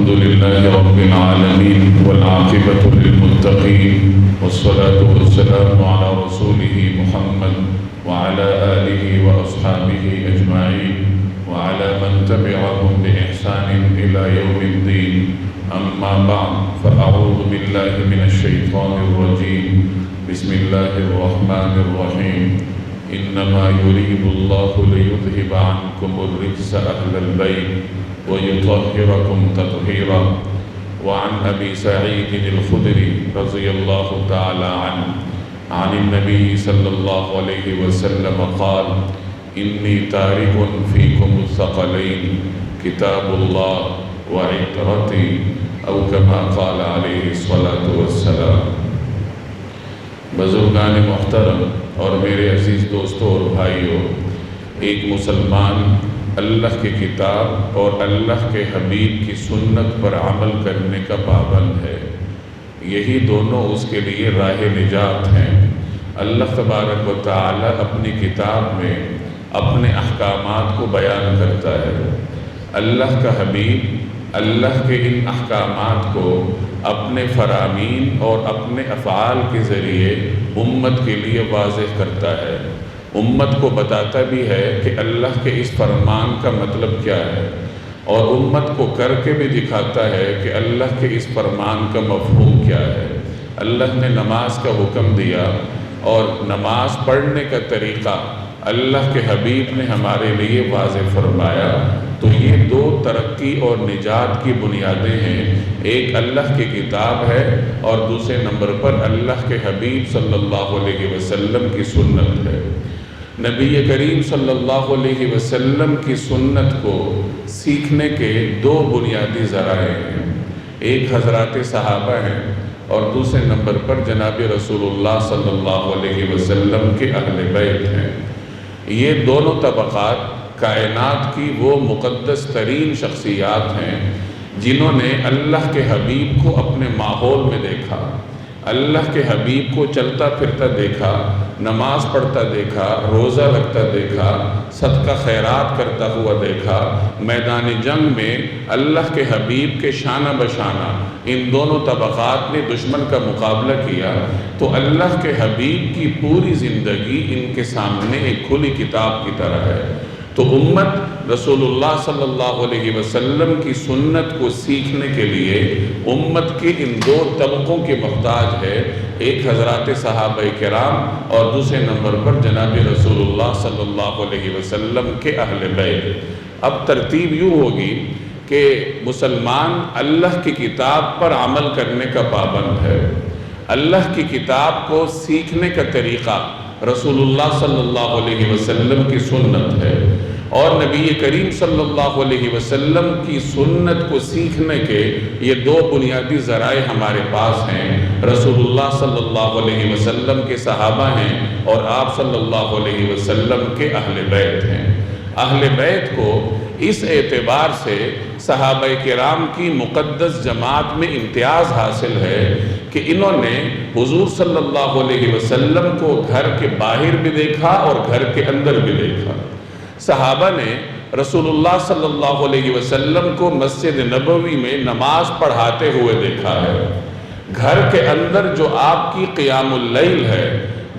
الحمد لله رب العالمين والعاقبة للمتقين والصلاة والسلام على رسوله محمد وعلى آله وأصحابه أجمعين وعلى من تبعهم بإحسان إلى يوم الدين. أما بعد فأعوذ بالله من الشيطان الرجيم. بسم الله الرحمن الرحيم. إنما يريد الله ليذهب عنكم الرجس أهل البيت ويطهركم تطهيرا. وعن أبي سعيد الخدري رضي الله تعالى عنه عن النبي صلى الله عليه وسلم قال: إني تارك فيكم الثقلين كتاب الله وعترتي، أو كما قال عليه الصلاة والسلام. بزرگان محترم اور میرے عزیز دوستوں اور بھائیوں، ایک مسلمان اللہ کی کتاب اور اللہ کے حبیب کی سنت پر عمل کرنے کا پابند ہے. یہی دونوں اس کے لیے راہ نجات ہیں. اللہ تبارک و تعالی اپنی کتاب میں اپنے احکامات کو بیان کرتا ہے. اللہ کا حبیب اللہ کے ان احکامات کو اپنے فرامین اور اپنے افعال کے ذریعے امت کے لیے واضح کرتا ہے. امت کو بتاتا بھی ہے کہ اللہ کے اس فرمان کا مطلب کیا ہے، اور امت کو کر کے بھی دکھاتا ہے کہ اللہ کے اس فرمان کا مفہوم کیا ہے. اللہ نے نماز کا حکم دیا اور نماز پڑھنے کا طریقہ اللہ کے حبیب نے ہمارے لیے واضح فرمایا. تو یہ دو ترقی اور نجات کی بنیادیں ہیں. ایک اللہ کی کتاب ہے اور دوسرے نمبر پر اللہ کے حبیب صلی اللہ علیہ وسلم کی سنت ہے. نبی کریم صلی اللہ علیہ وسلم کی سنت کو سیکھنے کے دو بنیادی ذرائع ہیں. ایک حضرات صحابہ ہیں اور دوسرے نمبر پر جناب رسول اللہ صلی اللہ علیہ وسلم کے اہل بیت ہیں. یہ دونوں طبقات کائنات کی وہ مقدس ترین شخصیات ہیں جنہوں نے اللہ کے حبیب کو اپنے ماحول میں دیکھا، اللہ کے حبیب کو چلتا پھرتا دیکھا، نماز پڑھتا دیکھا، روزہ رکھتا دیکھا، صدقہ خیرات کرتا ہوا دیکھا. میدان جنگ میں اللہ کے حبیب کے شانہ بشانہ ان دونوں طبقات نے دشمن کا مقابلہ کیا. تو اللہ کے حبیب کی پوری زندگی ان کے سامنے ایک کھلی کتاب کی طرح ہے. تو امت رسول اللہ صلی اللہ علیہ وسلم کی سنت کو سیکھنے کے لیے امت کے ان دو طبقوں کے محتاج ہے. ایک حضرات صحابہ کرام اور دوسرے نمبر پر جناب رسول اللہ صلی اللہ علیہ وسلم کے اہل بیت. اب ترتیب یوں ہوگی کہ مسلمان اللہ کی کتاب پر عمل کرنے کا پابند ہے. اللہ کی کتاب کو سیکھنے کا طریقہ رسول اللہ صلی اللہ علیہ وسلم کی سنت ہے، اور نبی کریم صلی اللہ علیہ وسلم کی سنت کو سیکھنے کے یہ دو بنیادی ذرائع ہمارے پاس ہیں. رسول اللہ صلی اللہ علیہ وسلم کے صحابہ ہیں اور آپ صلی اللہ علیہ وسلم کے اہل بیت ہیں. اہل بیت کو اس اعتبار سے صحابہ کرام کی مقدس جماعت میں امتیاز حاصل ہے کہ انہوں نے حضور صلی اللہ علیہ وسلم کو گھر کے باہر بھی دیکھا اور گھر کے اندر بھی دیکھا. صحابہ نے رسول اللہ صلی اللہ علیہ وسلم کو مسجد نبوی میں نماز پڑھاتے ہوئے دیکھا ہے. گھر کے اندر جو آپ کی قیام اللیل ہے،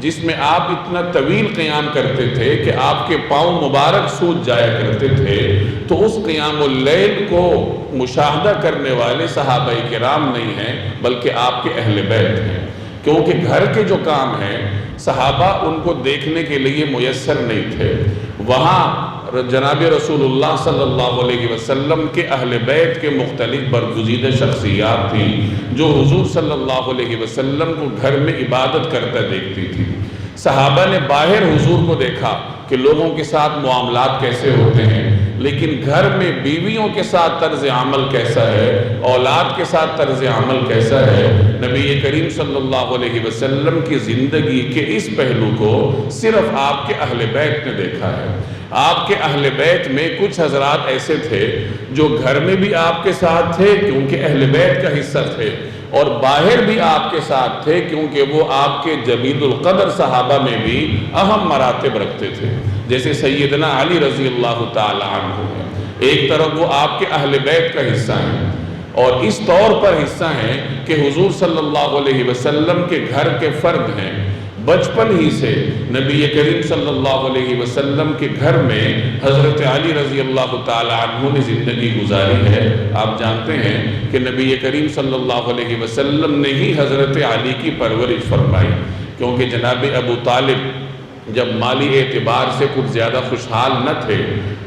جس میں آپ اتنا طویل قیام کرتے تھے کہ آپ کے پاؤں مبارک سوج جایا کرتے تھے، تو اس قیام اللیل کو مشاہدہ کرنے والے صحابہ کرام نہیں ہیں بلکہ آپ کے اہل بیت ہیں. کیونکہ گھر کے جو کام ہیں صحابہ ان کو دیکھنے کے لیے میسر نہیں تھے. وہاں جناب رسول اللہ صلی اللہ علیہ وسلم کے اہل بیت کے مختلف برگزیدہ شخصیات تھیں جو حضور صلی اللہ علیہ وسلم کو گھر میں عبادت کرتا دیکھتی تھی. صحابہ نے باہر حضور کو دیکھا کہ لوگوں کے ساتھ معاملات کیسے ہوتے ہیں، لیکن گھر میں بیویوں کے ساتھ طرز عمل کیسا ہے، اولاد کے ساتھ طرز عمل کیسا ہے. نبی کریم صلی اللہ علیہ وسلم کی زندگی کے اس پہلو کو صرف آپ کے اہل بیت نے دیکھا ہے. آپ کے اہل بیت میں کچھ حضرات ایسے تھے جو گھر میں بھی آپ کے ساتھ تھے کیونکہ اہل بیت کا حصہ تھے، اور باہر بھی آپ کے ساتھ تھے کیونکہ وہ آپ کے جبید القدر صحابہ میں بھی اہم مراتب رکھتے تھے. جیسے سیدنا علی رضی اللہ تعالی عنہ ہیں، ایک طرف وہ آپ کے اہل بیت کا حصہ ہیں، اور اس طور پر حصہ ہیں کہ حضور صلی اللہ علیہ وسلم کے گھر کے فرد ہیں۔ بچپن ہی سے نبی کریم صلی اللہ علیہ وسلم کے گھر میں حضرت علی رضی اللہ تعالی عنہ نے زندگی گزاری ہے۔ آپ جانتے ہیں کہ نبی کریم صلی اللہ علیہ وسلم نے ہی حضرت علی کی پرورش فرمائی، کیونکہ جناب ابو طالب جب مالی اعتبار سے کچھ زیادہ خوشحال نہ تھے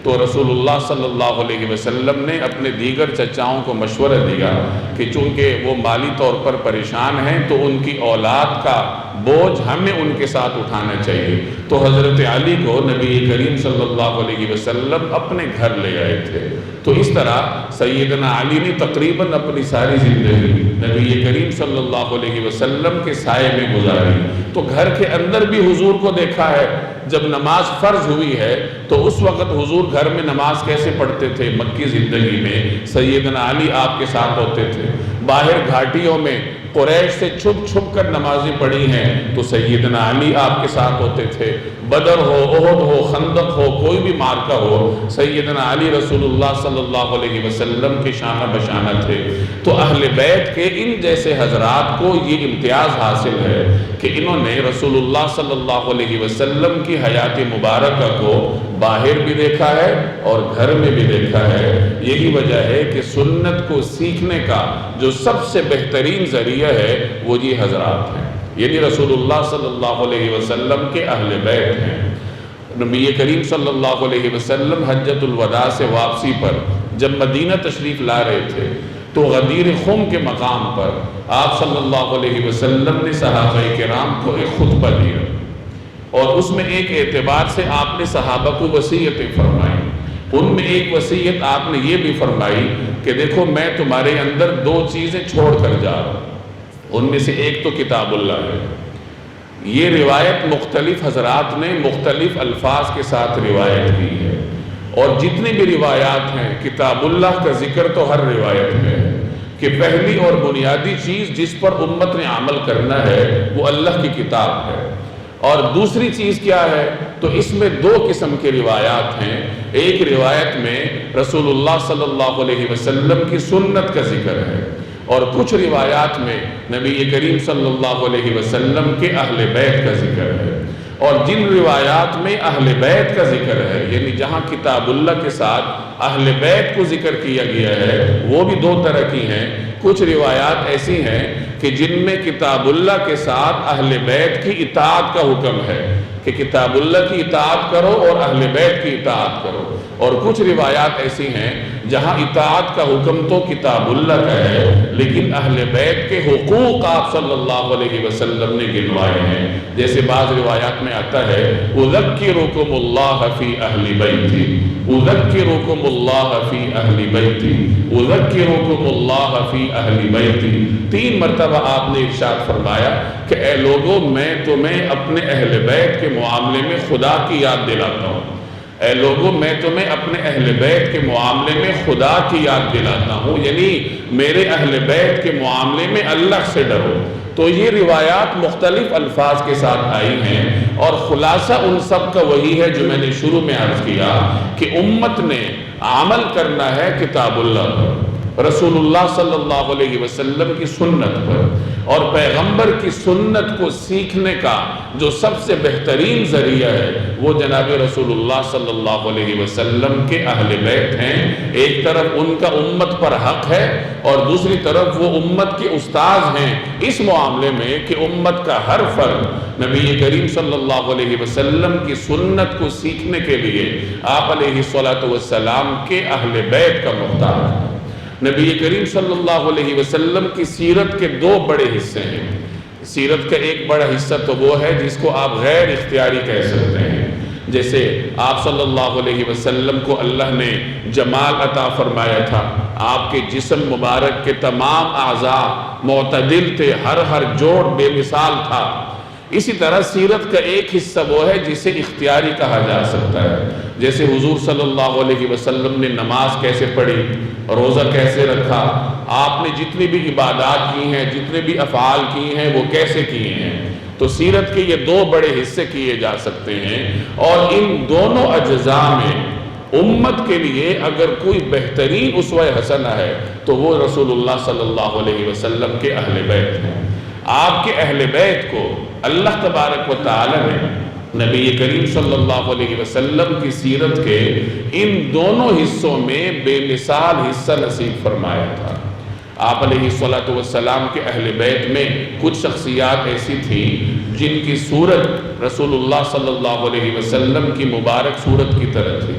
تو رسول اللہ صلی اللہ علیہ وسلم نے اپنے دیگر چچاؤں کو مشورہ دیا کہ چونکہ وہ مالی طور پر پریشان ہیں تو ان کی اولاد کا بوجھ ہمیں ان کے ساتھ اٹھانا چاہیے، تو حضرت علی کو نبی کریم صلی اللہ علیہ وسلم اپنے گھر لے آئے تھے۔ تو اس طرح سیدنا علی نے تقریباً اپنی ساری زندگی نبی کریم صلی اللہ علیہ وسلم کے سائے میں گزاری۔ تو گھر کے اندر بھی حضور کو دیکھا ہے، جب نماز فرض ہوئی ہے تو اس وقت حضور گھر میں نماز کیسے پڑھتے تھے؟ مکی زندگی میں سیدنا علی آپ کے ساتھ ہوتے تھے۔ باہر گھاٹیوں میں قریش سے چھپ چھپ کر نمازیں پڑھی ہیں تو سیدنا علی آپ کے ساتھ ہوتے تھے۔ بدر ہو، احد ہو، خندق ہو، کوئی بھی مارکہ ہو، سیدنا علی رسول اللہ صلی اللہ علیہ وسلم کے شانہ بشانہ تھے۔ تو اہل بیت کے ان جیسے حضرات کو یہ امتیاز حاصل ہے کہ انہوں نے رسول اللہ صلی اللہ علیہ وسلم کی حیات مبارکہ کو باہر بھی دیکھا ہے اور گھر میں بھی دیکھا ہے۔ یہی وجہ ہے کہ سنت کو سیکھنے کا جو سب سے بہترین ذریعہ ہے وہ یہ حضرات ہیں، یعنی رسول اللہ صلی اللہ علیہ وسلم کے اہل بیت ہیں۔ نبی کریم صلی اللہ علیہ وسلم حجۃ الوداع سے واپسی پر جب مدینہ تشریف لا رہے تھے تو غدیر خم کے مقام پر آپ صلی اللہ علیہ وسلم نے صحابہ کرام کو ایک خطبہ دیا، اور اس میں ایک اعتبار سے آپ نے صحابہ کو وصیتیں فرمائی۔ ان میں ایک وصیت آپ نے یہ بھی فرمائی کہ دیکھو میں تمہارے اندر دو چیزیں چھوڑ کر جا رہا ہوں، ان میں سے ایک تو کتاب اللہ ہے۔ یہ روایت مختلف حضرات نے مختلف الفاظ کے ساتھ روایت کی ہے، اور جتنی بھی روایات ہیں کتاب اللہ کا ذکر تو ہر روایت میں ہے کہ پہلی اور بنیادی چیز جس پر امت نے عمل کرنا ہے وہ اللہ کی کتاب ہے۔ اور دوسری چیز کیا ہے؟ تو اس میں دو قسم کے روایات ہیں۔ ایک روایت میں رسول اللہ صلی اللہ علیہ وسلم کی سنت کا ذکر ہے، اور کچھ روایات میں نبی کریم صلی اللہ علیہ وسلم کے اہل بیت کا ذکر ہے۔ اور جن روایات میں اہل بیت کا ذکر ہے، یعنی جہاں کتاب اللہ کے ساتھ اہل بیت کو ذکر کیا گیا ہے، وہ بھی دو طرح کی ہیں۔ کچھ روایات ایسی ہیں کہ جن میں کتاب اللہ کے ساتھ اہل بیت کی اطاعت کا حکم ہے کہ کتاب اللہ کی اطاعت کرو اور اہل بیت کی اطاعت کرو، اور کچھ روایات ایسی ہیں جہاں اطاعت کا حکم تو کتاب اللہ کا ہے لیکن اہل بیت کے حقوق آپ صلی اللہ علیہ وسلم نے گنوائے ہیں۔ جیسے بعض روایات میں آتا ہے اذکرکم اللہ فی اہل بیتی، اذکرکم اللہ فی اہل بیتی، اذکرکم اللہ فی اہل بیتی۔ 3 مرتبہ آپ نے ارشاد فرمایا کہ اے لوگوں میں تمہیں اپنے اہل بیت کے معاملے میں خدا کی یاد دلاتا ہوں، اے لوگوں میں تمہیں اپنے اہل بیت کے معاملے میں خدا کی یاد دلاتا ہوں، یعنی میرے اہل بیت کے معاملے میں اللہ سے ڈرو۔ تو یہ روایات مختلف الفاظ کے ساتھ آئی ہیں، اور خلاصہ ان سب کا وہی ہے جو میں نے شروع میں عرض کیا کہ امت نے عمل کرنا ہے کتاب اللہ پر، رسول اللہ صلی اللہ علیہ وسلم کی سنت پر، اور پیغمبر کی سنت کو سیکھنے کا جو سب سے بہترین ذریعہ ہے وہ جناب رسول اللہ صلی اللہ علیہ وسلم کے اہل بیت ہیں۔ ایک طرف ان کا امت پر حق ہے، اور دوسری طرف وہ امت کے استاذ ہیں اس معاملے میں کہ امت کا ہر فرد نبی کریم صلی اللہ علیہ وسلم کی سنت کو سیکھنے کے لیے آپ علیہ السلام کے اہل بیت کا محتاج ہے۔ نبی کریم صلی اللہ علیہ وسلم کی سیرت کے 2 بڑے حصے ہیں۔ سیرت کا ایک بڑا حصہ تو وہ ہے جس کو آپ غیر اختیاری کہہ سکتے ہیں، جیسے آپ صلی اللہ علیہ وسلم کو اللہ نے جمال عطا فرمایا تھا، آپ کے جسم مبارک کے تمام اعضاء معتدل تھے، ہر جوڑ بے مثال تھا۔ اسی طرح سیرت کا ایک حصہ وہ ہے جسے اختیاری کہا جا سکتا ہے، جیسے حضور صلی اللہ علیہ وسلم نے نماز کیسے پڑھی، روزہ کیسے رکھا، آپ نے جتنی بھی عبادات کی ہیں، جتنے بھی افعال کی ہیں وہ کیسے کیے ہیں۔ تو سیرت کے یہ 2 بڑے حصے کیے جا سکتے ہیں، اور ان دونوں اجزاء میں امت کے لیے اگر کوئی بہترین اسوہ حسنہ ہے تو وہ رسول اللہ صلی اللہ علیہ وسلم کے اہل بیت ہیں۔ آپ کے اہل بیت کو اللہ تبارک و تعالی نے نبی کریم صلی اللہ علیہ وسلم کی سیرت کے ان دونوں حصوں میں بے مثال حصہ نصیب فرمایا تھا۔ آپ علیہ السلام کے اہل بیت میں کچھ شخصیات ایسی تھیں جن کی صورت رسول اللہ صلی اللہ علیہ وسلم کی مبارک صورت کی طرح تھی۔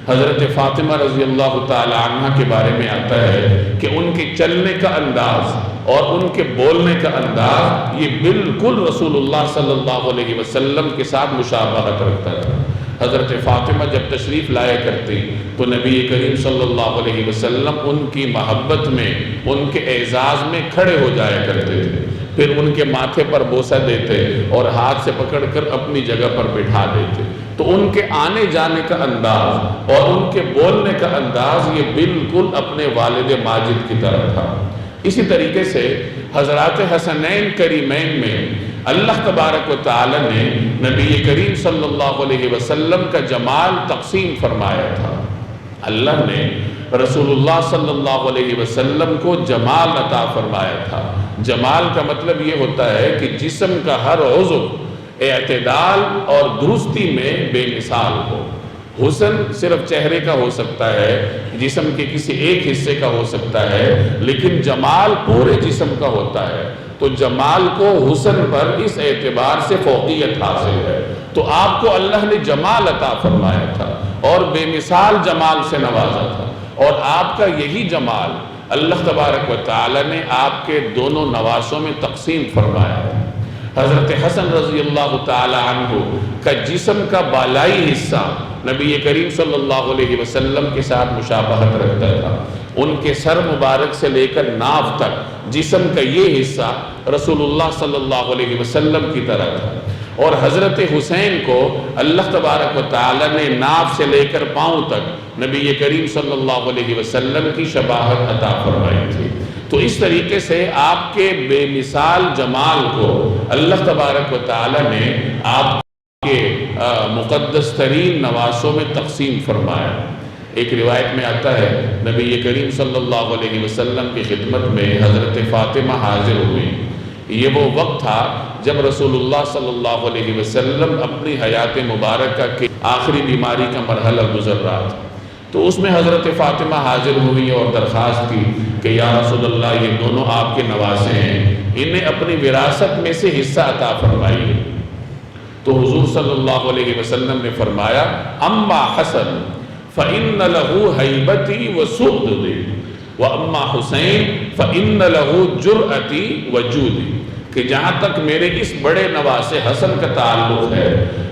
حضرت فاطمہ رضی اللہ تعالی عنہ کے بارے میں آتا ہے کہ ان کے چلنے کا انداز اور ان کے بولنے کا انداز یہ بالکل رسول اللہ صلی اللہ علیہ وسلم کے ساتھ مشابہت رکھتا تھا۔ حضرت فاطمہ جب تشریف لایا کرتی تو نبی کریم صلی اللہ علیہ وسلم ان کی محبت میں، ان کے اعزاز میں کھڑے ہو جایا کرتے تھے، پھر ان کے ماتھے پر بوسہ دیتے اور ہاتھ سے پکڑ کر اپنی جگہ پر بٹھا دیتے۔ تو ان کے آنے جانے کا انداز اور ان کے بولنے کا انداز یہ بالکل اپنے والد ماجد کی طرح تھا۔ اسی طریقے سے حضرات حسنین کریمین میں اللہ تبارک و تعالی نے نبی کریم صلی اللہ علیہ وسلم کا جمال تقسیم فرمایا تھا۔ اللہ نے رسول اللہ صلی اللہ علیہ وسلم کو جمال عطا فرمایا تھا۔ جمال کا مطلب یہ ہوتا ہے کہ جسم کا ہر عضو اعتدال اور درستی میں بے مثال ہو۔ حسن صرف چہرے کا ہو سکتا ہے، جسم کے کسی ایک حصے کا ہو سکتا ہے، لیکن جمال پورے جسم کا ہوتا ہے۔ تو جمال کو حسن پر اس اعتبار سے فوقیت حاصل ہے۔ تو آپ کو اللہ نے جمال عطا فرمایا تھا اور بے مثال جمال سے نوازا تھا، اور آپ کا یہی جمال اللہ تبارک و تعالی نے آپ کے دونوں نواسوں میں تقسیم فرمایا ہے۔ حضرت حسن رضی اللہ تعالی عنہ کا جسم کا بالائی حصہ نبی کریم صلی اللہ علیہ وسلم کے ساتھ مشابہت رکھتا تھا۔ ان کے سر مبارک سے لے کر ناف تک جسم کا یہ حصہ رسول اللہ صلی اللہ علیہ وسلم کی طرح تھا، اور حضرت حسین کو اللہ تبارک و تعالی نے ناف سے لے کر پاؤں تک نبی کریم صلی اللہ علیہ وسلم کی شباہت عطا فرمائی تھی۔ تو اس طریقے سے آپ کے بے مثال جمال کو اللہ تبارک و تعالی نے آپ کے مقدس ترین نواسوں میں تقسیم فرمایا۔ ایک روایت میں آتا ہے نبی کریم صلی اللہ علیہ وسلم کی خدمت میں حضرت فاطمہ حاضر ہوئی۔ یہ وہ وقت تھا جب رسول اللہ صلی اللہ علیہ وسلم اپنی حیات مبارکہ کے آخری بیماری کا مرحلہ گزر رہا تھا۔ تو اس میں حضرت فاطمہ حاضر ہوئی اور درخواست کی کہ یا رسول اللہ، یہ دونوں آپ کے نواسے ہیں، انہیں اپنی وراثت میں سے حصہ عطا فرمائیے۔ تو حضور صلی اللہ علیہ وسلم نے فرمایا اما حسن فإن له حیبتی وسؤددی واما حسین فإن له جرأتی وجودی، کہ جہاں تک میرے اس بڑے نواسے حسن کا تعلق ہے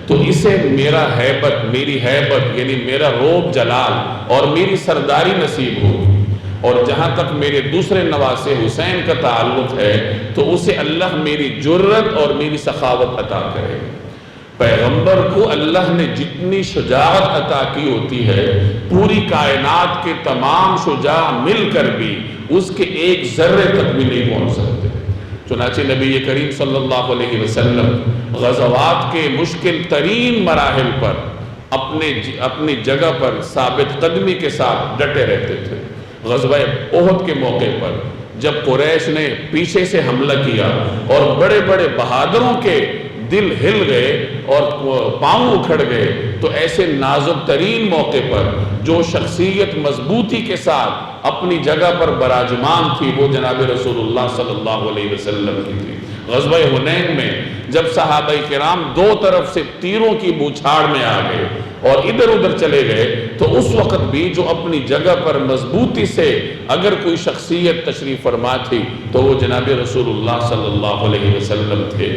تو اسے میرا میری حیبت یعنی میرا روب جلال اور میری سرداری نصیب ہوگی، اور جہاں تک میرے دوسرے نواسے حسین کا تعلق ہے تو اسے اللہ میری جرت اور میری سخاوت عطا کرے۔ پیغمبر کو اللہ نے جتنی شجاعت عطا کی ہوتی ہے، پوری کائنات کے تمام شجاع مل کر بھی اس کے ایک ذرے تک بھی نہیں پہنچ سکتے۔ چنانچہ نبی کریم صلی اللہ علیہ وسلم غزوات کے مشکل ترین مراحل پر اپنی جگہ پر ثابت قدمی کے ساتھ ڈٹے رہتے تھے۔ غزوہ احد کے موقع پر جب قریش نے پیچھے سے حملہ کیا اور بڑے بڑے بہادروں کے دل ہل گئے اور پاؤں اکھڑ گئے، تو ایسے نازک ترین موقع پر جو شخصیت مضبوطی کے ساتھ اپنی جگہ پر براجمان تھی وہ جناب رسول اللہ صلی اللہ علیہ وسلم کی تھی۔ غزوہ حنین میں جب صحابہ کرام دو طرف سے تیروں کی بوچھاڑ میں آ گئے اور ادھر ادھر چلے گئے، تو اس وقت بھی جو اپنی جگہ پر مضبوطی سے اگر کوئی شخصیت تشریف فرما تھی تو وہ جناب رسول اللہ صلی اللہ علیہ وسلم تھے۔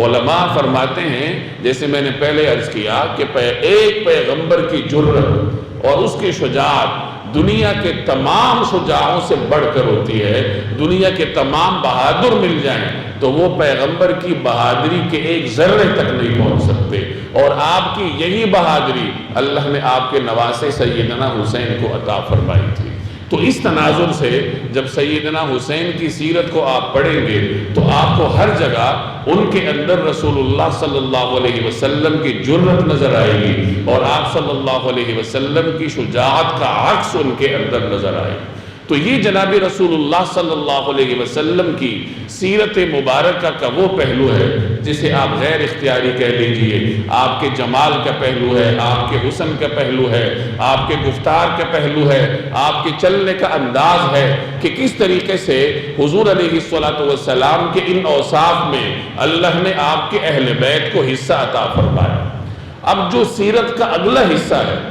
علماء فرماتے ہیں، جیسے میں نے پہلے عرض کیا، کہ ایک پیغمبر کی جرت اور اس کی شجاعت دنیا کے تمام شجاعوں سے بڑھ کر ہوتی ہے۔ دنیا کے تمام بہادر مل جائیں تو وہ پیغمبر کی بہادری کے ایک ذرے تک نہیں پہنچ سکتے، اور آپ کی یہی بہادری اللہ نے آپ کے نواسے سیدنا حسین کو عطا فرمائی تھی۔ تو اس تناظر سے جب سیدنا حسین کی سیرت کو آپ پڑھیں گے تو آپ کو ہر جگہ ان کے اندر رسول اللہ صلی اللہ علیہ وسلم کی جرأت نظر آئے گی، اور آپ صلی اللہ علیہ وسلم کی شجاعت کا عکس ان کے اندر نظر آئے گا۔ تو یہ جناب رسول اللہ صلی اللہ علیہ وسلم کی سیرت مبارکہ کا وہ پہلو ہے جسے آپ غیر اختیاری کہہ لیجئے، آپ کے جمال کا پہلو ہے، آپ کے حسن کا پہلو ہے، آپ کے گفتار کا پہلو ہے، آپ کے چلنے کا انداز ہے کہ کس طریقے سے حضور علیہ السلام کے ان اوصاف میں اللہ نے آپ کے اہل بیت کو حصہ عطا فرمایا۔ اب جو سیرت کا اگلا حصہ ہے،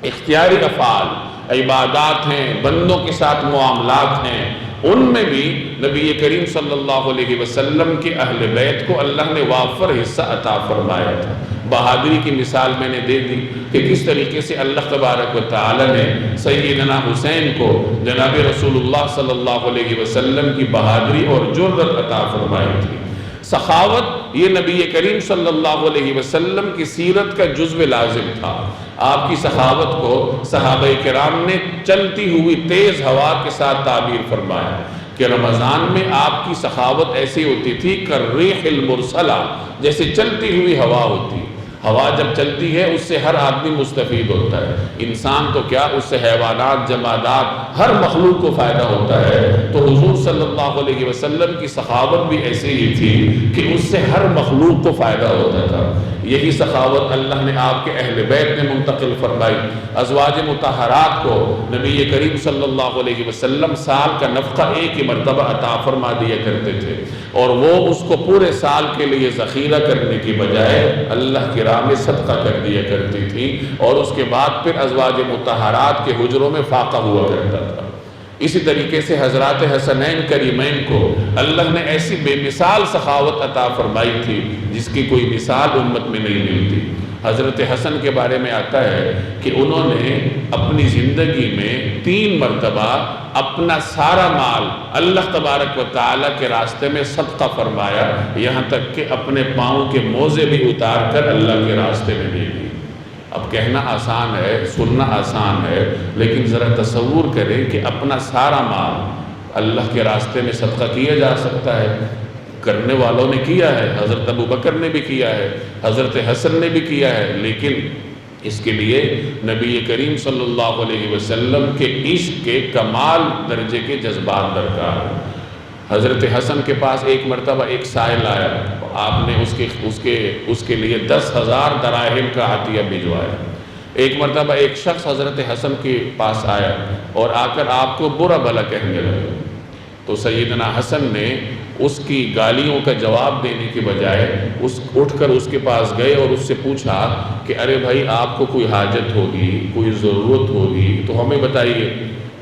اختیاری افعال، عبادات ہیں، بندوں کے ساتھ معاملات ہیں، ان میں بھی نبی کریم صلی اللہ علیہ وسلم کے اہل بیت کو اللہ نے وافر حصہ عطا فرمایا تھا۔ بہادری کی مثال میں نے دے دی کہ کس طریقے سے اللہ تبارک و تعالی نے سیدنا حسین کو جناب رسول اللہ صلی اللہ علیہ وسلم کی بہادری اور جرأت عطا فرمائی تھی۔ سخاوت یہ نبی کریم صلی اللہ علیہ وسلم کی سیرت کا جزو لازم تھا۔ آپ کی سخاوت کو صحابہ کرام نے چلتی ہوئی تیز ہوا کے ساتھ تعبیر فرمایا کہ رمضان میں آپ کی سخاوت ایسی ہوتی تھی کالریح المرسلہ، جیسے چلتی ہوئی ہوا ہوتی۔ ہوا جب چلتی ہے اس سے ہر آدمی مستفید ہوتا ہے، انسان تو کیا، اس سے حیوانات، جمادات، ہر مخلوق کو فائدہ ہوتا ہے۔ تو حضور صلی اللہ علیہ وسلم کی سخاوت بھی ایسی ہی تھی کہ اس سے ہر مخلوق کو فائدہ ہوتا تھا۔ یہی سخاوت اللہ نے آپ کے اہل بیت نے منتقل فرمائی۔ ازواج مطہرات کو نبی کریم صلی اللہ علیہ وسلم سال کا نفقہ ایک ہی مرتبہ عطا فرما دیا کرتے تھے، اور وہ اس کو پورے سال کے لیے ذخیرہ کرنے کی بجائے اللہ کی راہ میں صدقہ کر دیا کرتی تھی، اور اس کے بعد پھر ازواج مطہرات کے حجروں میں فاقہ ہوا کرتا تھا۔ اسی طریقے سے حضرات حسنین کریمین کو اللہ نے ایسی بے مثال سخاوت عطا فرمائی تھی جس کی کوئی مثال امت میں نہیں ملتی۔ حضرت حسن کے بارے میں آتا ہے کہ انہوں نے اپنی زندگی میں 3 مرتبہ اپنا سارا مال اللہ تبارک و تعالیٰ کے راستے میں صدقہ فرمایا، یہاں تک کہ اپنے پاؤں کے موزے بھی اتار کر اللہ کے راستے میں دے دی۔ اب کہنا آسان ہے، سننا آسان ہے، لیکن ذرا تصور کریں کہ اپنا سارا مال اللہ کے راستے میں صدقہ کیا جا سکتا ہے۔ کرنے والوں نے کیا ہے، حضرت ابوبکر نے بھی کیا ہے، حضرت حسن نے بھی کیا ہے، لیکن اس کے لیے نبی کریم صلی اللہ علیہ وسلم کے عشق کے کمال درجے کے جذبات درکار ہیں۔ حضرت حسن کے پاس ایک مرتبہ ایک سائل آیا، آپ نے اس کے لیے 10,000 دراہم کا عطیہ بھجوایا۔ ایک مرتبہ ایک شخص حضرت حسن کے پاس آیا اور آ کر آپ کو برا بھلا کہنے لگا، تو سیدنا حسن نے اس کی گالیوں کا جواب دینے کے بجائے اٹھ کر اس کے پاس گئے اور اس سے پوچھا کہ ارے بھائی، آپ کو کوئی حاجت ہوگی، کوئی ضرورت ہوگی تو ہمیں بتائیے۔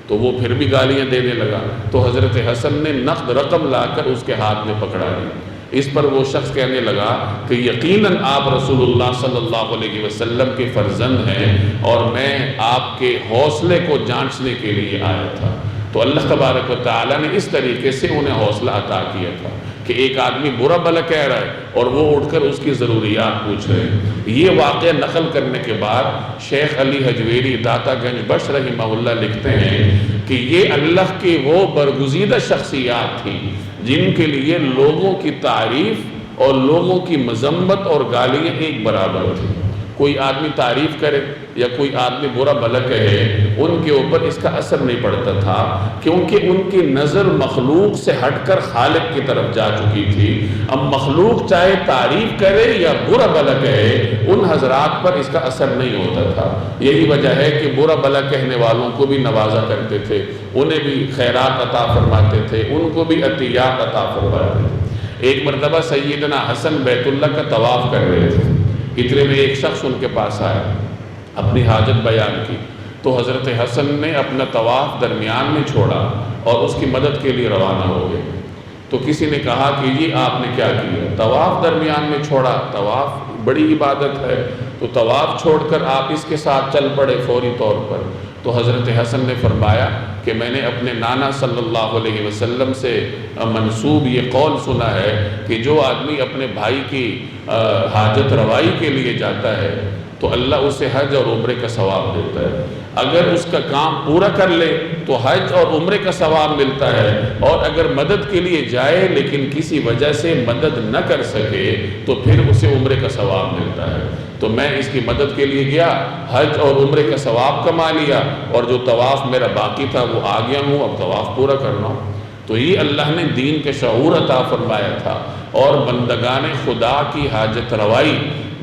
تو وہ پھر بھی گالیاں دینے لگا، تو حضرت حسن نے نقد رقم لا کر اس کے ہاتھ میں پکڑا دی۔ اس پر وہ شخص کہنے لگا کہ یقیناً آپ رسول اللہ صلی اللہ علیہ وسلم کے فرزند ہیں، اور میں آپ کے حوصلے کو جانچنے کے لیے آیا تھا۔ تو اللہ تبارک و تعالیٰ نے اس طریقے سے انہیں حوصلہ عطا کیا تھا کہ ایک آدمی برا بھلا کہہ رہا ہے اور وہ اٹھ کر اس کی ضروریات پوچھ رہے ہیں۔ یہ واقعہ نقل کرنے کے بعد شیخ علی حجویری داتا گنج بخش رحمہ اللہ لکھتے ہیں کہ یہ اللہ کی وہ برگزیدہ شخصیات تھی جن کے لیے لوگوں کی تعریف اور لوگوں کی مذمت اور گالیاں ایک برابر تھی۔ کوئی آدمی تعریف کرے یا کوئی آدمی برا بھلا کہے، ان کے اوپر اس کا اثر نہیں پڑتا تھا، کیونکہ ان کی نظر مخلوق سے ہٹ کر خالق کی طرف جا چکی تھی۔ اب مخلوق چاہے تعریف کرے یا برا بھلا کہے، ان حضرات پر اس کا اثر نہیں ہوتا تھا۔ یہی وجہ ہے کہ برا بھلا کہنے والوں کو بھی نوازا کرتے تھے، انہیں بھی خیرات عطا فرماتے تھے، ان کو بھی عطیات عطا فرماتے تھے۔ ایک مرتبہ سیدنا حسن بیت اللہ کا طواف کر رہے تھے، اتنے میں ایک شخص ان کے پاس آیا، اپنی حاجت بیان کی، تو حضرت حسن نے اپنا طواف درمیان میں چھوڑا اور اس کی مدد کے لیے روانہ ہو گئے۔ تو کسی نے کہا کہ یہ آپ نے کیا کیا، طواف درمیان میں چھوڑا، طواف بڑی عبادت ہے، تو طواف چھوڑ کر آپ اس کے ساتھ چل پڑے فوری طور پر۔ تو حضرت حسن نے فرمایا کہ میں نے اپنے نانا صلی اللہ علیہ وسلم سے منسوب یہ قول سنا ہے کہ جو آدمی اپنے بھائی کی حاجت روائی کے لیے جاتا ہے تو اللہ اسے حج اور عمرے کا ثواب دیتا ہے۔ اگر اس کا کام پورا کر لے تو حج اور عمرے کا ثواب ملتا ہے، اور اگر مدد کے لیے جائے لیکن کسی وجہ سے مدد نہ کر سکے تو پھر اسے عمرے کا ثواب ملتا ہے۔ تو میں اس کی مدد کے لیے گیا، حج اور عمرے کا ثواب کما لیا، اور جو طواف میرا باقی تھا وہ آ گیا ہوں، اب طواف پورا کرنا ہوں۔ تو یہ اللہ نے دین کے شعور عطا فرمایا تھا، اور بندگان خدا کی حاجت روائی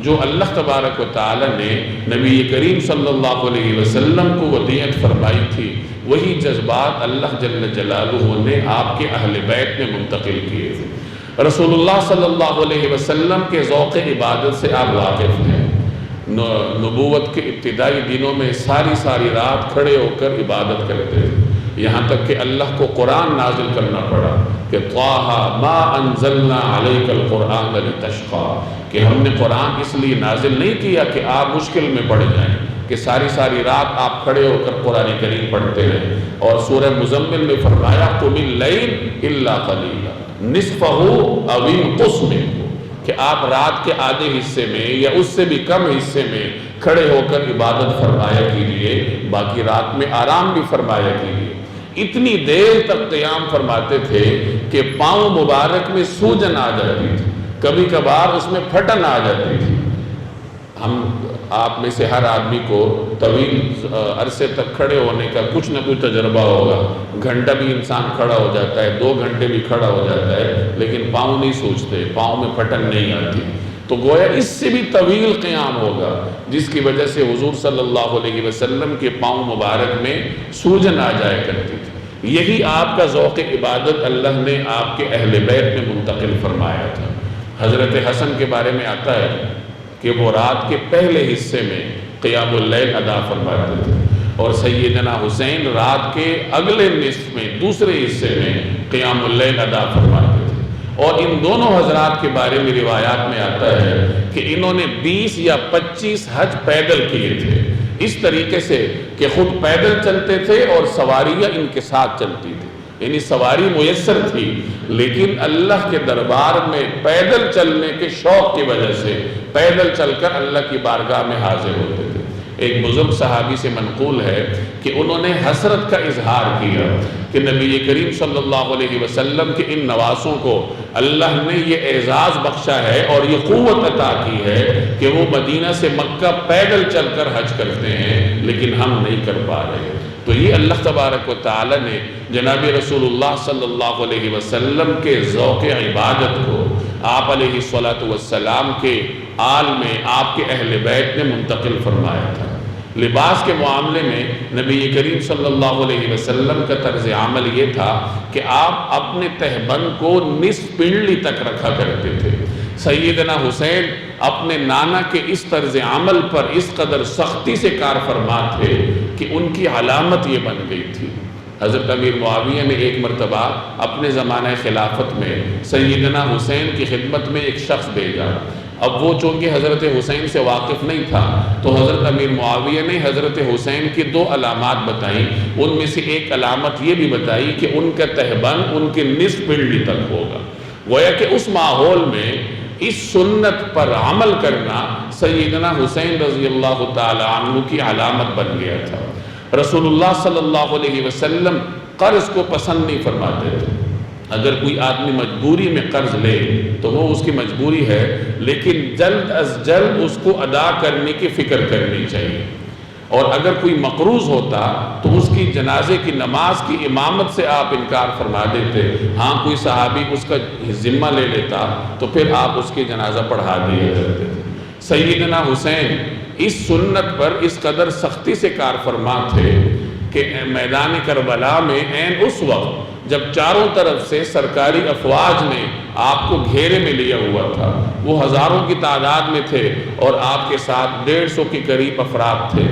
جو اللہ تبارک و تعالی نے نبی کریم صلی اللہ علیہ وسلم کو ودیعت فرمائی تھی، وہی جذبات اللہ جل جلالہ نے آپ کے اہل بیت میں منتقل کیے تھے۔ رسول اللہ صلی اللہ علیہ وسلم کے ذوق عبادت سے آپ واقف ہیں۔ نبوت کے ابتدائی دنوں میں ساری رات کھڑے ہو کر عبادت کرتے تھے، یہاں تک کہ اللہ کو قرآن نازل کرنا پڑا کہ طٰہٰ ما انزلنا علیک القرآن لتشقیٰ، کہ ہم نے قرآن اس لیے نازل نہیں کیا کہ آپ مشکل میں پڑ جائیں، کہ ساری رات آپ کھڑے ہو کر قرآن کریم پڑھتے ہیں۔ اور سورہ مزمل میں فرمایا قم اللیل الا قلیلا نصفہ او انقص منہ، کہ آپ رات کے آدھے حصے میں یا اس سے بھی کم حصے میں کھڑے ہو کر عبادت فرمایا کیجیے، باقی رات میں آرام بھی فرمایا کیجیے۔ اتنی دیر تک قیام فرماتے تھے کہ پاؤں مبارک میں سوجن آ جاتی تھی، کبھی کبھار اس میں پھٹن آ جاتی تھی۔ آپ میں سے ہر آدمی کو طویل عرصے تک کھڑے ہونے کا کچھ نہ کچھ تجربہ ہوگا، گھنٹہ بھی انسان کھڑا ہو جاتا ہے، 2 گھنٹے بھی کھڑا ہو جاتا ہے، لیکن پاؤں نہیں سوجتے، پاؤں میں پھٹن نہیں آتی۔ تو گویا اس سے بھی طویل قیام ہوگا، جس کی وجہ سے حضور صلی اللہ علیہ وسلم کے پاؤں مبارک میں سوجن آ جایا کرتی تھی۔ یہی آپ کا ذوق عبادت اللہ نے آپ کے اہل بیت میں منتقل فرمایا تھا۔ حضرت حسن کے بارے میں آتا ہے کہ وہ رات کے پہلے حصے میں قیام اللیل ادا فرماتے تھے، اور سیدنا حسین رات کے اگلے نصف میں دوسرے حصے میں قیام اللیل ادا فرماتے تھے۔ اور ان دونوں حضرات کے بارے میں روایات میں آتا ہے کہ انہوں نے 20 یا 25 حج پیدل کیے تھے، اس طریقے سے کہ خود پیدل چلتے تھے اور سواریاں ان کے ساتھ چلتی تھی، یعنی سواری میسر تھی، لیکن اللہ کے دربار میں پیدل چلنے کے شوق کی وجہ سے پیدل چل کر اللہ کی بارگاہ میں حاضر ہوتے تھے۔ ایک بزرگ صحابی سے منقول ہے کہ انہوں نے حسرت کا اظہار کیا کہ نبی کریم صلی اللہ علیہ وسلم کے ان نواسوں کو اللہ نے یہ اعزاز بخشا ہے اور یہ قوت عطا کی ہے کہ وہ مدینہ سے مکہ پیدل چل کر حج کرتے ہیں، لیکن ہم نہیں کر پا رہے۔ تو یہ اللہ تبارک و تعالی نے جناب رسول اللہ صلی اللہ علیہ وسلم کے ذوق عبادت کو آپ علیہ السلام کے آل میں، آپ کے اہل بیت نے منتقل فرمایا تھا۔ لباس کے معاملے میں نبی کریم صلی اللہ علیہ وسلم کا طرز عمل یہ تھا کہ آپ اپنے تہبند کو نصف پنڈلی تک رکھا کرتے تھے۔ سیدنا حسین اپنے نانا کے اس طرز عمل پر اس قدر سختی سے کار فرما تھے کہ ان کی علامت یہ بن گئی تھی۔ حضرت امیر معاویہ نے ایک مرتبہ اپنے زمانہ خلافت میں سیدنا حسین کی خدمت میں ایک شخص بھیجا۔ اب وہ چونکہ حضرت حسین سے واقف نہیں تھا، تو حضرت امیر معاویہ نے حضرت حسین کی 2 علامات بتائیں۔ ان میں سے ایک علامت یہ بھی بتائی کہ ان کا تہبند ان کے نصف پنڈلی تک ہوگا، گویا کہ اس ماحول میں اس سنت پر عمل کرنا سیدنا حسین رضی اللہ تعالی عنہ کی علامت بن گیا تھا۔ رسول اللہ صلی اللہ علیہ وسلم قرض کو پسند نہیں فرماتے تھے۔ اگر کوئی آدمی مجبوری میں قرض لے تو وہ اس کی مجبوری ہے، لیکن جلد از جلد اس کو ادا کرنے کی فکر کرنی چاہیے۔ اور اگر کوئی مقروض ہوتا تو اس کی جنازے کی نماز کی امامت سے آپ انکار فرما دیتے۔ ہاں کوئی صحابی اس کا ذمہ لے لیتا تو پھر آپ اس کی جنازہ پڑھا دیا کرتے تھے۔ سیدنا حسین اس سنت پر اس قدر سختی سے کار فرما تھے کہ میدان کربلا میں عین اس وقت جب چاروں طرف سے سرکاری افواج نے آپ کو گھیرے میں لیا ہوا تھا، وہ ہزاروں کی تعداد میں تھے اور آپ کے ساتھ 150 کے قریب افراد تھے۔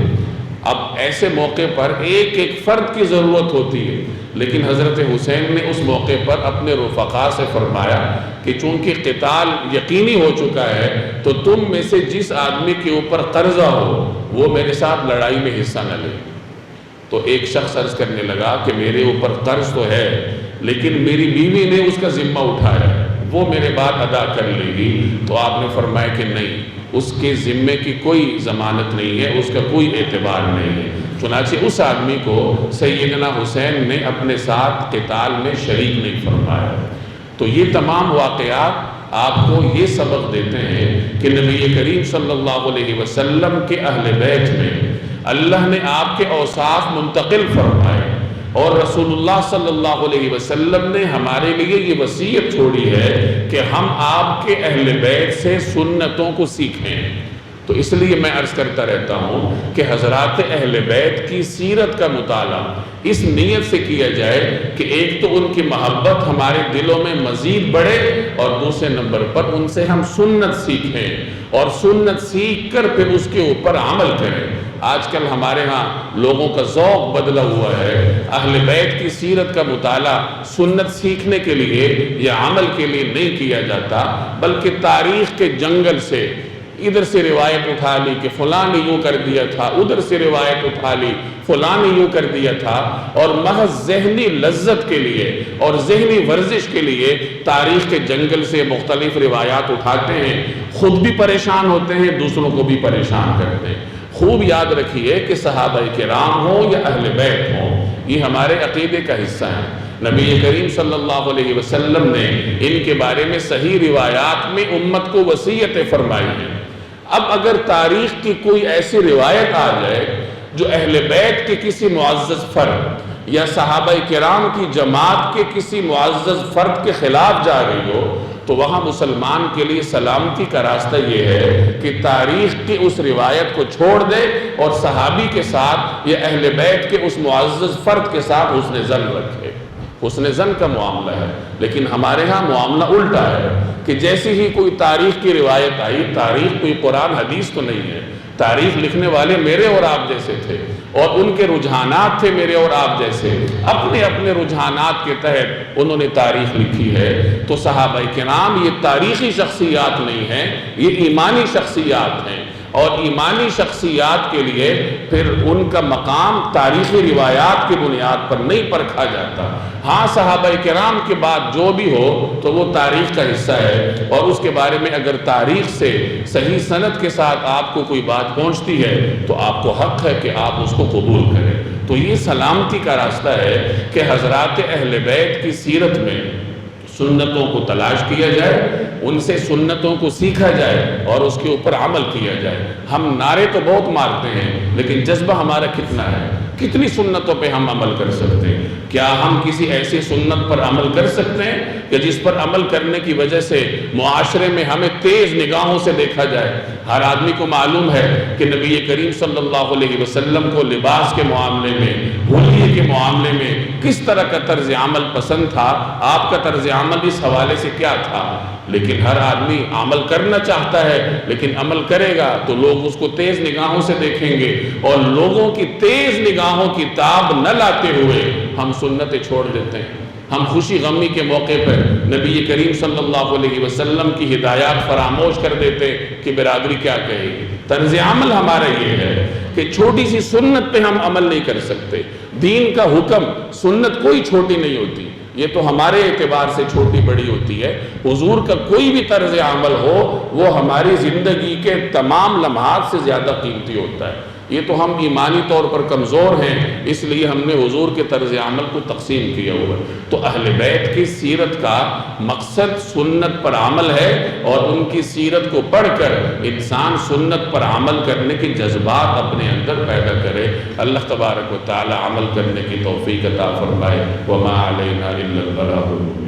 اب ایسے موقع پر ایک ایک فرد کی ضرورت ہوتی ہے، لیکن حضرت حسین نے اس موقع پر اپنے رفقا سے فرمایا کہ چونکہ قتال یقینی ہو چکا ہے تو تم میں سے جس آدمی کے اوپر قرضہ ہو وہ میرے ساتھ لڑائی میں حصہ نہ لے۔ تو ایک شخص عرض کرنے لگا کہ میرے اوپر قرض تو ہے لیکن میری بیوی نے اس کا ذمہ اٹھایا ہے، وہ میرے بعد ادا کر لے گی۔ تو آپ نے فرمایا کہ نہیں، اس کے ذمے کی کوئی ضمانت نہیں ہے، اس کا کوئی اعتبار نہیں ہے۔ چنانچہ اس آدمی کو سیدنا حسین نے اپنے ساتھ قتال میں شریک نہیں فرمایا۔ تو یہ تمام واقعات آپ کو یہ سبق دیتے ہیں کہ نبی کریم صلی اللہ علیہ وسلم کے اہل بیت میں اللہ نے آپ کے اوصاف منتقل فرمائے، اور رسول اللہ صلی اللہ علیہ وسلم نے ہمارے لیے یہ وصیت چھوڑی ہے کہ ہم آپ کے اہل بیت سے سنتوں کو سیکھیں۔ تو اس لیے میں عرض کرتا رہتا ہوں کہ حضرات اہل بیت کی سیرت کا مطالعہ اس نیت سے کیا جائے کہ ایک تو ان کی محبت ہمارے دلوں میں مزید بڑھے، اور دوسرے نمبر پر ان سے ہم سنت سیکھیں، اور سنت سیکھ کر پھر اس کے اوپر عمل کریں۔ آج کل ہمارے ہاں لوگوں کا ذوق بدلا ہوا ہے، اہل بیت کی سیرت کا مطالعہ سنت سیکھنے کے لیے یا عمل کے لیے نہیں کیا جاتا، بلکہ تاریخ کے جنگل سے ادھر سے روایت اٹھا لی کہ فلاں نے یوں کر دیا تھا، ادھر سے روایت اٹھا لی فلاں نے یوں کر دیا تھا، اور محض ذہنی لذت کے لیے اور ذہنی ورزش کے لیے تاریخ کے جنگل سے مختلف روایات اٹھاتے ہیں، خود بھی پریشان ہوتے ہیں، دوسروں کو بھی پریشان کرتے ہیں۔ خوب یاد رکھیے کہ صحابہ کرام ہوں یا اہل بیت ہوں، یہ ہمارے عقیدے کا حصہ ہیں۔ نبی کریم صلی اللہ علیہ وسلم نے ان کے بارے میں صحیح روایات میں امت کو وصیتیں فرمائی ہیں۔ اب اگر تاریخ کی کوئی ایسی روایت آ جائے جو اہل بیت کے کسی معزز فرد یا صحابہ کرام کی جماعت کے کسی معزز فرد کے خلاف جا رہی ہو، تو وہاں مسلمان کے لیے سلامتی کا راستہ یہ ہے کہ تاریخ کی اس روایت کو چھوڑ دے اور صحابی کے ساتھ یا اہل بیت کے اس معزز فرد کے ساتھ حسن ظن رکھے۔ حسن ظن کا معاملہ ہے، لیکن ہمارے ہاں معاملہ الٹا ہے کہ جیسے ہی کوئی تاریخ کی روایت آئی، تاریخ کوئی قرآن حدیث تو نہیں ہے، تاریخ لکھنے والے میرے اور آپ جیسے تھے، اور ان کے رجحانات تھے میرے اور آپ جیسے، اپنے اپنے رجحانات کے تحت انہوں نے تاریخ لکھی ہے۔ تو صحابہ کرام یہ تاریخی شخصیات نہیں ہیں، یہ ایمانی شخصیات ہیں، اور ایمانی شخصیات کے لیے پھر ان کا مقام تاریخی روایات کی بنیاد پر نہیں پرکھا جاتا۔ ہاں صحابہ کرام کے بعد جو بھی ہو تو وہ تاریخ کا حصہ ہے، اور اس کے بارے میں اگر تاریخ سے صحیح سند کے ساتھ آپ کو کوئی بات پہنچتی ہے تو آپ کو حق ہے کہ آپ اس کو قبول کریں۔ تو یہ سلامتی کا راستہ ہے کہ حضرات اہل بیت کی سیرت میں سنتوں کو تلاش کیا جائے، ان سے سنتوں کو سیکھا جائے اور اس کے اوپر عمل کیا جائے۔ ہم نعرے تو بہت مارتے ہیں، لیکن جذبہ ہمارا کتنا ہے؟ کتنی سنتوں پہ ہم عمل کر سکتے ہیں؟ کیا ہم کسی ایسی سنت پر عمل کر سکتے ہیں کہ جس پر عمل کرنے کی وجہ سے معاشرے میں ہمیں تیز نگاہوں سے دیکھا جائے؟ ہر آدمی کو معلوم ہے کہ نبی کریم صلی اللہ علیہ وسلم کو لباس کے معاملے میں، حلیے کے معاملے میں کس طرح کا طرز عمل پسند تھا، آپ کا طرز عمل اس حوالے سے کیا تھا۔ لیکن ہر آدمی عمل کرنا چاہتا ہے، لیکن عمل کرے گا تو لوگ اس کو تیز نگاہوں سے دیکھیں گے، اور لوگوں کی تیز نگاہوں کی تاب نہ لاتے ہوئے ہم سنتیں چھوڑ دیتے ہیں۔ ہم خوشی غمی کے موقع پر نبی کریم صلی اللہ علیہ وسلم کی ہدایات فراموش کر دیتے کہ برادری کیا کہے گی۔ طرز عمل ہمارا یہ ہے کہ چھوٹی سی سنت پہ ہم عمل نہیں کر سکتے۔ دین کا حکم، سنت کوئی چھوٹی نہیں ہوتی، یہ تو ہمارے اعتبار سے چھوٹی بڑی ہوتی ہے۔ حضور کا کوئی بھی طرز عمل ہو وہ ہماری زندگی کے تمام لمحات سے زیادہ قیمتی ہوتا ہے۔ یہ تو ہم ایمانی طور پر کمزور ہیں، اس لیے ہم نے حضور کے طرز عمل کو تقسیم کیا ہوا ہے۔ تو اہل بیت کی سیرت کا مقصد سنت پر عمل ہے، اور ان کی سیرت کو پڑھ کر انسان سنت پر عمل کرنے کے جذبات اپنے اندر پیدا کرے۔ اللہ تبارک و تعالی عمل کرنے کی توفیق عطا فرمائے۔ وما علینا الا البلاغ المبین۔